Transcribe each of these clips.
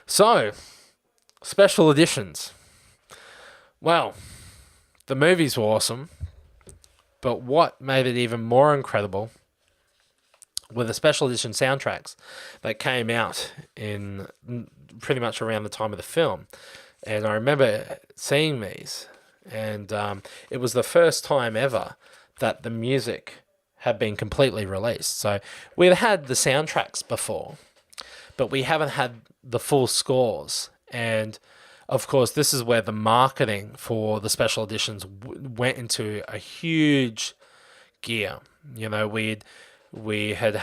So, special editions. Well, the movies were awesome, but what made it even more incredible were the special edition soundtracks that came out in pretty much around the time of the film. And I remember seeing these, and it was the first time ever that the music had been completely released. So we'd had the soundtracks before, but we haven't had the full scores. And of course, this is where the marketing for the special editions went into a huge gear. You know, we had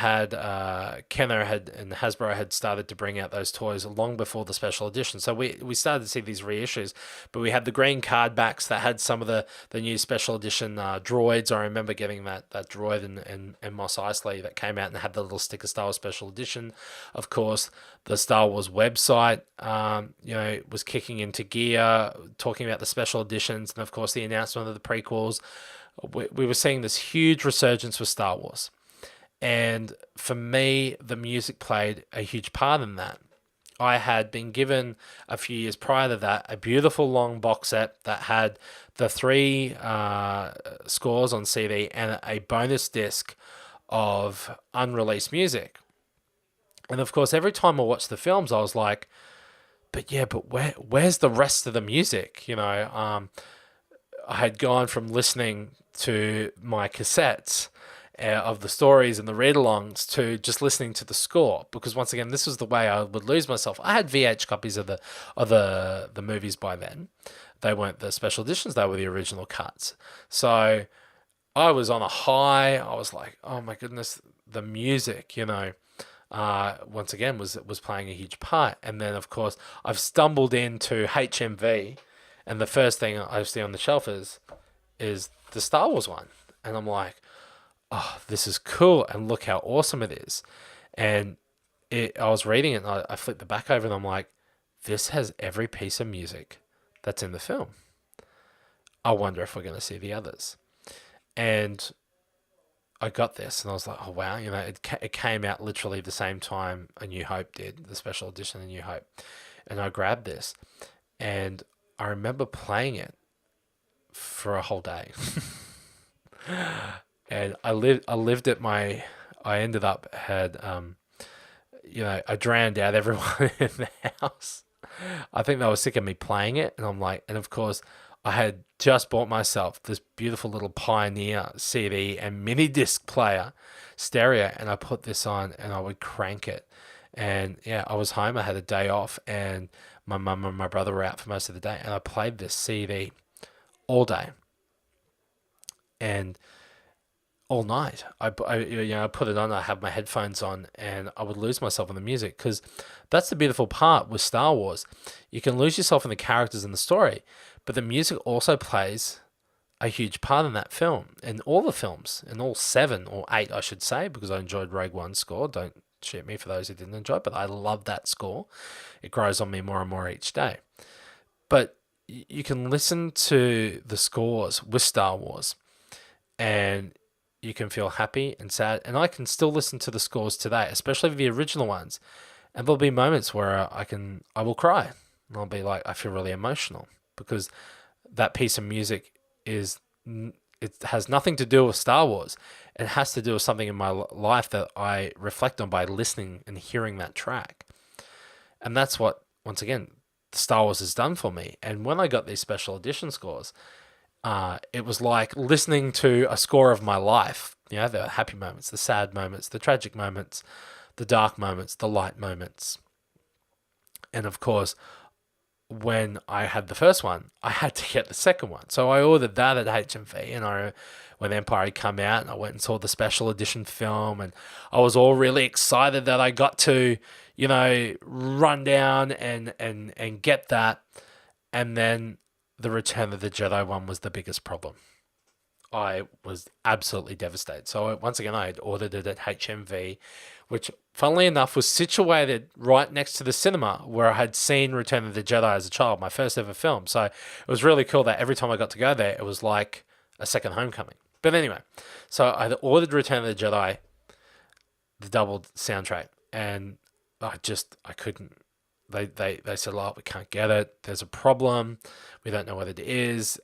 Kenner had and Hasbro had started to bring out those toys long before the special edition. So we started to see these reissues, but we had the green card backs that had some of the new special edition droids. I remember getting that droid and Mos Eisley that came out and had the little sticker Star Wars special edition. Of course, the Star Wars website, was kicking into gear, talking about the special editions, and of course the announcement of the prequels. We were seeing this huge resurgence with Star Wars. And for me, the music played a huge part in that. I had been given a few years prior to that a beautiful long box set that had the three scores on CD and a bonus disc of unreleased music. And of course, every time I watched the films, I was like, but where's the rest of the music? I had gone from listening to my cassettes of the stories and the read-alongs to just listening to the score, because once again, this was the way I would lose myself. I had VH copies of the movies by then. They weren't the special editions; they were the original cuts. So I was on a high. I was like, oh my goodness, the music, once again was playing a huge part. And then of course I've stumbled into HMV, and the first thing I see on the shelf is the Star Wars one, and I'm like, oh, this is cool, and look how awesome it is. And I was reading it, and I flipped the back over, and I'm like, this has every piece of music that's in the film. I wonder if we're going to see the others. And I got this, and I was like, oh wow, it came out literally the same time A New Hope did, the special edition of New Hope. And I grabbed this, and I remember playing it for a whole day. And I ended up I drowned out everyone in the house. I think they were sick of me playing it, and I'm like, and of course I had just bought myself this beautiful little Pioneer CD and mini disc player stereo, and I put this on and I would crank it. And yeah, I was home, I had a day off, and my mum and my brother were out for most of the day, and I played this CD all day and all night. I put it on, I had my headphones on, and I would lose myself in the music, because that's the beautiful part with Star Wars. You can lose yourself in the characters and the story, but the music also plays a huge part in that film, in all the films, in all 7 or 8, I should say, because I enjoyed Rogue One's score. Don't shoot me for those who didn't enjoy it, but I love that score. It grows on me more and more each day. But you can listen to the scores with Star Wars, and you can feel happy and sad. And I can still listen to the scores today, especially the original ones. And there'll be moments where I will cry. And I'll be like, I feel really emotional, because that piece of music it has nothing to do with Star Wars. It has to do with something in my life that I reflect on by listening and hearing that track. And that's what, once again, Star Wars has done for me. And when I got these special edition scores, it was like listening to a score of my life. The happy moments, the sad moments, the tragic moments, the dark moments, the light moments. And of course, when I had the first one, I had to get the second one. So I ordered that at HMV, and when Empire had come out, and I went and saw the special edition film, and I was all really excited that I got to, run down and get that. And then the Return of the Jedi one was the biggest problem. I was absolutely devastated. So once again, I had ordered it at HMV, which, funnily enough, was situated right next to the cinema where I had seen Return of the Jedi as a child, my first ever film. So it was really cool that every time I got to go there, it was like a second homecoming. But anyway, so I had ordered Return of the Jedi, the doubled soundtrack, and I couldn't. they said, "Oh, we can't get it. There's a problem. We don't know what it is."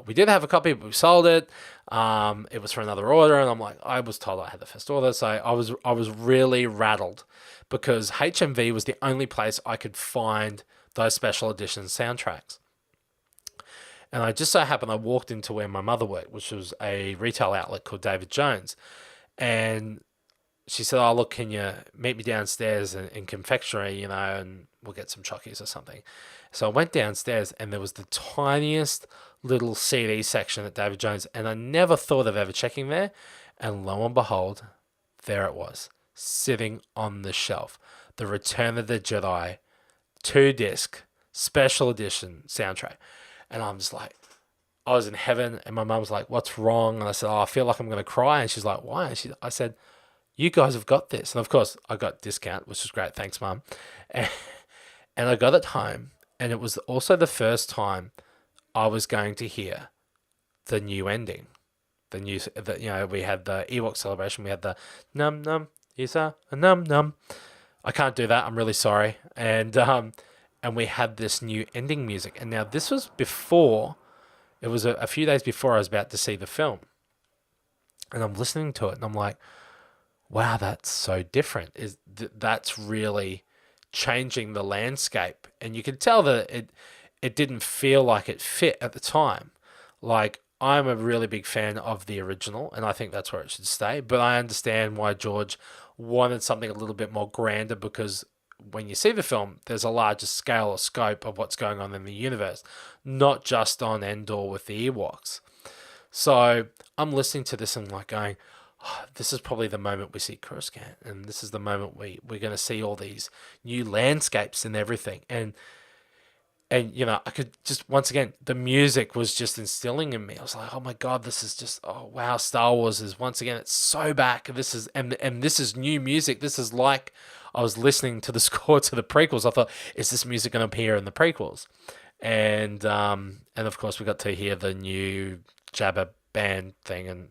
We did have a copy, but we sold it. It was for another order, and I'm like, I was told I had the first order, so I was really rattled because HMV was the only place I could find those special edition soundtracks. And I just so happened I walked into where my mother worked, which was a retail outlet called David Jones, and she said, "Oh, look, can you meet me downstairs in confectionery, and we'll get some chockies or something." So I went downstairs, and there was the tiniest little CD section at David Jones, and I never thought of ever checking there. And lo and behold, there it was, sitting on the shelf. The Return of the Jedi 2-disc special edition soundtrack. And I'm just like, I was in heaven, and my mum's like, "What's wrong?" And I said, "Oh, I feel like I'm going to cry." And she's like, "Why?" And I said, "You guys have got this." And of course, I got discount, which was great. Thanks, Mum. And, and I got it home, and it was also the first time I was going to hear the new ending. We had the Ewok celebration. We had the num num, Isa, a num num. I can't do that. I'm really sorry. And we had this new ending music. And now this was before, it was a few days before I was about to see the film. And I'm listening to it, and I'm like, wow, that's so different. That's really changing the landscape. And you could tell that it didn't feel like it fit at the time. Like, I'm a really big fan of the original, and I think that's where it should stay. But I understand why George wanted something a little bit more grander, because when you see the film, there's a larger scale or scope of what's going on in the universe, not just on Endor with the Ewoks. So I'm listening to this and like going, oh, this is probably the moment we see Coruscant, and this is the moment we're going to see all these new landscapes and everything. And I could just, once again, the music was just instilling in me. I was like, oh my God, this is just, oh wow, Star Wars is, once again, it's so back. This is, and this is new music. This is like I was listening to the score to the prequels. I thought, is this music going to appear in the prequels? And of course we got to hear the new Jabba band thing, and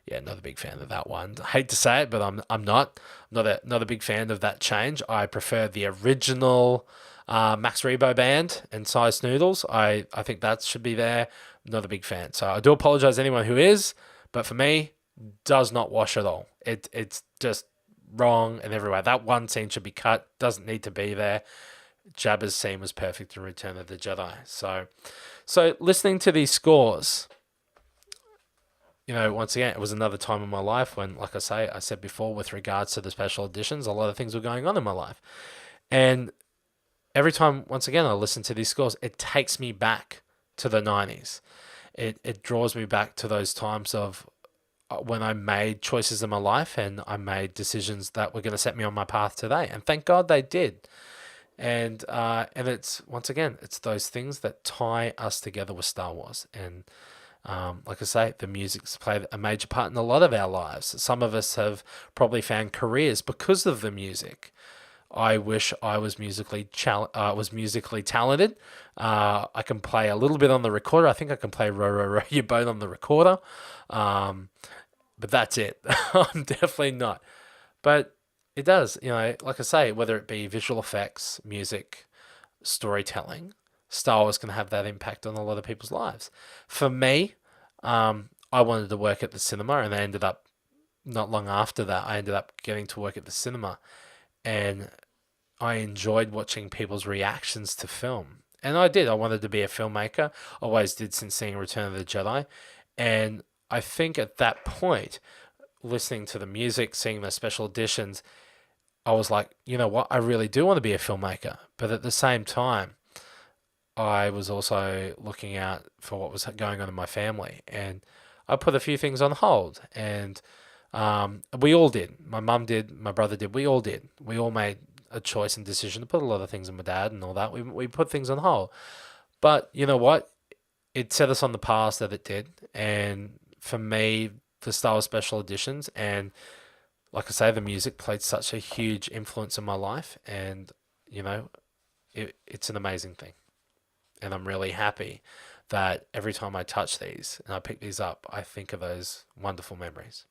yeah, not a big fan of that one. I hate to say it, but I'm not a big fan of that change. I prefer the original Max Rebo band and Size Noodles. I think that should be there. Not a big fan. So I do apologize to anyone who is, but for me, does not wash at all. It's just wrong in every way. That one scene should be cut. Doesn't need to be there. Jabba's scene was perfect in Return of the Jedi. So listening to these scores, once again, it was another time in my life when, like I said before, with regards to the special editions, a lot of things were going on in my life. And every time, once again, I listen to these scores, it takes me back to the 90s. It draws me back to those times of when I made choices in my life and I made decisions that were going to set me on my path today. And thank God they did. And it's, once again, it's those things that tie us together with Star Wars. And like I say, the music's played a major part in a lot of our lives. Some of us have probably found careers because of the music. I wish I was musically talented. I can play a little bit on the recorder. I think I can play Row, Row, Row Your Boat on the recorder. But that's it. I'm definitely not. But it does, like I say, whether it be visual effects, music, storytelling, Star Wars can have that impact on a lot of people's lives. For me, I wanted to work at the cinema, and I ended up, not long after that, I ended up getting to work at the cinema. And I enjoyed watching people's reactions to film. And I did. I wanted to be a filmmaker. Always did since seeing Return of the Jedi. And I think at that point, listening to the music, seeing the special editions, I was like, you know what? I really do want to be a filmmaker. But at the same time, I was also looking out for what was going on in my family. And I put a few things on hold. And we all did. My mum did. My brother did. We all did. We all made a choice and decision to put a lot of things in my dad and all that. We put things on hold. But you know what? It set us on the path that it did. And for me, the Star Wars special editions and, like I say, the music played such a huge influence in my life. And, it's an amazing thing. And I'm really happy that every time I touch these and I pick these up, I think of those wonderful memories.